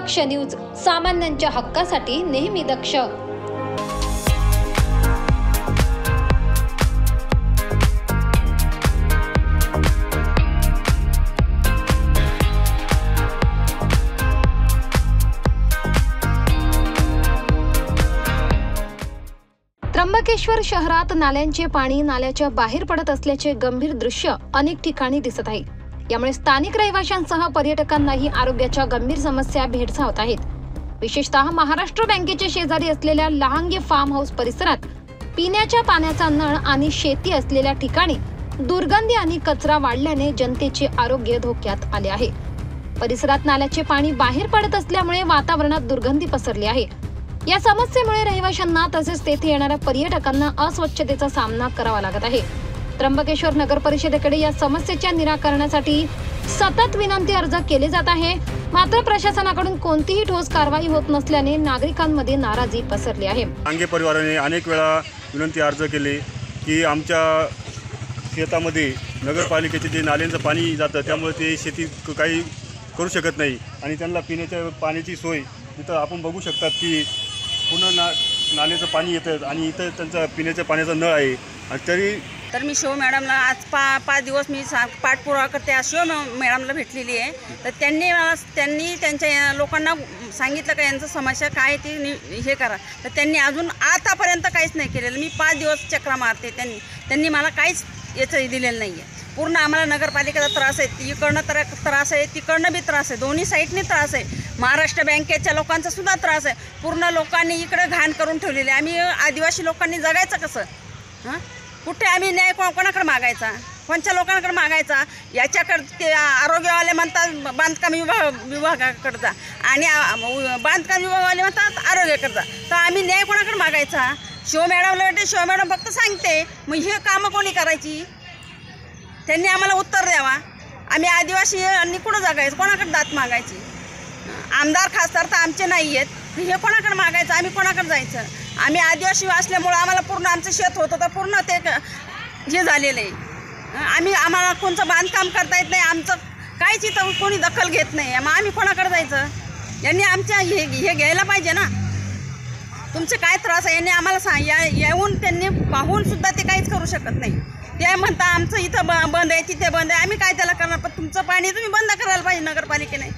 दक्ष news, सामान्यांच्या हक्कासाठी नेहमी दक्ष। त्र्यंबकेश्वर शहरात नाल्यांचे पाणी नाल्याच्या बाहेर पडत असल्याचे गंभीर दृश्य अनेक ठिकाणी दिसत आहे। यामुळे स्थानिक रहिवाशांसह पर्यटकांनाही आरोग्याच्या गंभीर समस्या भेडसावत आहेत। विशेषतः महाराष्ट्र बँकेच्या शेजारी असलेल्या लहांगे फार्म हाऊस परिसरात पिण्याच्या पाण्याचा नळ आणि शेती असलेल्या ठिकाणी दुर्गंधी आणि कचरा वाढल्याने जनतेचे आरोग्य धोक्यात आले आहे। परिसरात नाल्याचे पाणी बाहेर पडत असल्यामुळे वातावरणात दुर्गंधी पसरली आहे। या समस्येमुळे रहिवाशांना तसेच तेथे येणाऱ्या पर्यटकांना अस्वच्छतेचा सामना करावा लागत आहे। त्र्यंबकेश्वर नगर परिषदेकडे या समस्येच्या निराकरणासाठी सतत विनंती अर्ज केले जात आहे, मात्र प्रशासनाकडून कोणतीही ठोस कारवाई होत नसल्याने नागरिकांमध्ये नाराजी पसरली आहे। लहांगे परिवाराने अनेक वेळा विनंती अर्ज केले की आमच्या शेतामध्ये नगरपालिकेचे जे नाल्यांचं पाणी जातं त्यामुळे ते शेती काही करू शकत नाही आणि त्यांना पिण्याच्या पाण्याची सोय इथं आपण बघू शकतात की पूर्ण नाल्याचं पाणी येतं आणि इथं त्यांचा पिण्याच्या पाण्याचा नळ आहे। आणि तरी तर मी शो मॅडमला आज 5 दिवस मी पाठपुरावा करते, आज शो मॅडमला भेटलेली आहे। तर त्यांनी त्यांच्या लोकांना सांगितलं का यांचं समस्या काय ती हे करा, तर त्यांनी अजून आतापर्यंत काहीच नाही केलेलं। मी 5 दिवस चक्रा मारते, त्यांनी मला काहीच याचं दिलेलं नाही आहे। पूर्ण आम्हाला नगरपालिकेचा त्रास आहे, इकडनं त्रास आहे, तिकडनं बी त्रास आहे, दोन्ही साईडने त्रास आहे। महाराष्ट्र बँकेच्या लोकांचा सुद्धा त्रास आहे। पूर्ण लोकांनी इकडे घाण करून ठेवलेली आहे। आम्ही आदिवासी लोकांनी जगायचं कसं? हां, कुठे आम्ही न्याय कोणाकडे मागायचा, कोणत्या लोकांकडे मागायचा? याच्याकडे ते आरोग्यवाले म्हणतात बांधकाम विभागाकडे जा आणि बांधकाम विभागवाले म्हणतात आरोग्याकडे जा, तर आम्ही न्याय कोणाकडे मागायचा? शिव मॅडमला वाटते शिव मॅडम फक्त सांगते, मग हे कामं कोणी करायची? त्यांनी आम्हाला उत्तर द्यावा। आम्ही आदिवासी आणि कुठं जगायचं, कोणाकडे दात मागायची? आमदार खासदार तर आमचे नाही आहेत, हे कोणाकडे मागायचं? आम्ही कोणाकडे जायचं? आम्ही आदिवासी असल्यामुळं आम्हाला पूर्ण आमचं शेत होतं तर पूर्ण ते हे झालेलं आहे। आम्हाला कोणतं बांधकाम करता येत नाही, आमचं काहीच इथं कोणी दखल घेत नाही, मग आम्ही कोणाकडे जायचं? यांनी आमच्या हे घ्यायला पाहिजे ना, तुमचे काय त्रास आहे यांनी आम्हाला येऊन त्यांनी पाहूनसुद्धा ते काहीच करू शकत नाही। ते म्हणता आमचं इथं बंद आहे, तिथे बंद आहे, आम्ही काय त्याला करणार? पण तुमचं पाणी तुम्ही बंद करायला पाहिजे नगरपालिकेने।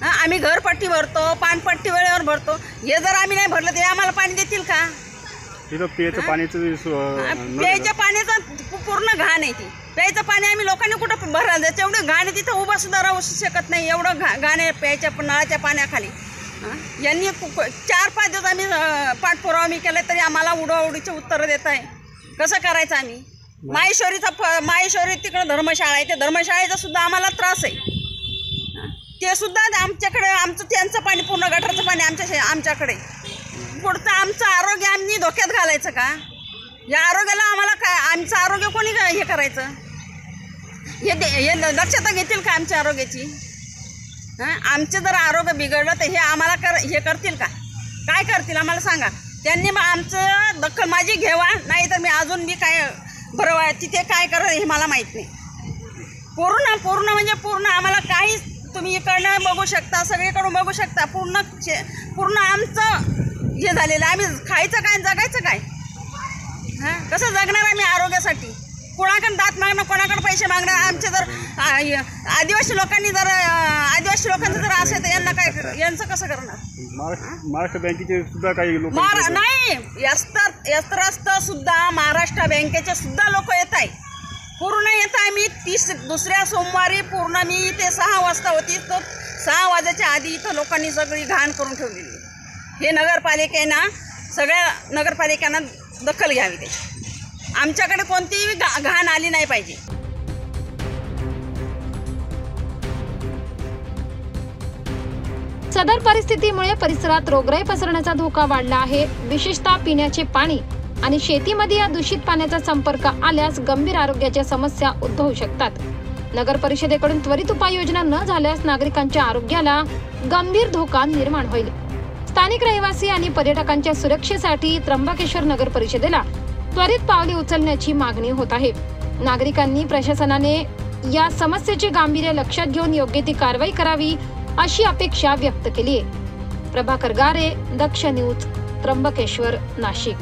आम्ही घरपट्टी भरतो, पाणपट्टी वेळेवर भरतो, हे जर आम्ही नाही भरलं तर आम्हाला पाणी देतील का? प्यायचं पाण्याचं पूर्ण घाण आहे ती। प्यायचं पाणी आम्ही लोकांनी कुठं भरायला द्यायचं? एवढं घाण आहे तिथं उभा सुद्धा राहू शकत नाही, एवढं घाण आहे प्यायच्या नळाच्या पाण्याखाली। यांनी 4-5 दिवस आम्ही पाठपुरावा मी केला तरी आम्हाला उडवाउडीचे उत्तरं देत आहे। कसं करायचं आम्ही? माहेश्वरी तिकडं धर्मशाळा आहे, त्या धर्मशाळेचा सुद्धा आम्हाला त्रास आहे। ते सुद्धा आमच्याकडे त्यांचं पाणी पूर्ण गटारचं पाणी आमच्याकडे। पुढचं आमचं आरोग्य आम्ही धोक्यात घालायचं का? या आरोग्याला आम्हाला काय, आमचं आरोग्य कोणी हे करायचं? हे दक्षता घेतील का आमच्या आरोग्याची? आमचं जर आरोग्य बिघडलं तर हे आम्हाला हे करतील का? काय करतील आम्हाला सांगा? त्यांनी मग आमचं दखल माझी घ्यावा, नाही तर मी अजून मी काय बरोबर तिथे काय करायचं हे मला माहीत नाही। पूर्ण म्हणजे पूर्ण आम्हाला काहीच तुम्ही इकडनं बघू शकता, सगळीकडून बघू शकता, पूर्ण आमचं हे झालेलं। आम्ही खायचं काय, जगायचं काय? कसं जगणार आम्ही आरोग्यासाठी? कोणाकडे दात मागणं, कोणाकडे पैसे मागणं? आमचे जर आदिवासी लोकांचं जर असेल तर यांना काय, यांचं कसं करणार? महाराष्ट्र बँकेचे सुद्धा काही लोक नाही, यास्त्र सुद्धा महाराष्ट्र बँकेचे सुद्धा लोक येत आहे, पूर्ण येत आहे। मी दुसऱ्या सोमवारी पूर्ण मी इथे 6 वाजता होती, तर 6 वाजायच्या आधी इथं लोकांनी सगळी घाण करून ठेवलेली। हे सगळ्या नगरपालिकांना दखल घ्यावी, ते आमच्याकडे कोणतीही घाण आली नाही पाहिजे। सदर परिस्थितीमुळे परिसरात रोगराई पसरण्याचा धोका वाढला आहे। विशेषतः पिण्याचे पाणी आणि शेतीमध्ये या दूषित पाण्याचा संपर्क आल्यास गंभीर आरोग्याच्या समस्या उद्भवू शकतात। नगर परिषदेकडून त्वरित उपाययोजना न झाल्यास नागरिकांच्या आरोग्याला गंभीर धोका निर्माण होईल। स्थानिक रहिवासी आणि पर्यटकांच्या सुरक्षेसाठी त्र्यंबकेश्वर नगर परिषदेला त्वरित पावले उचलण्याची मागणी होत आहे। नागरिकांनी प्रशासनाने या समस्येचे गांभीर्य लक्षात घेऊन योग्य ती कारवाई करावी अशी अपेक्षा व्यक्त केली आहे. प्रभाकर गारे, दक्ष न्यूज, त्र्यंबकेश्वर, नाशिक.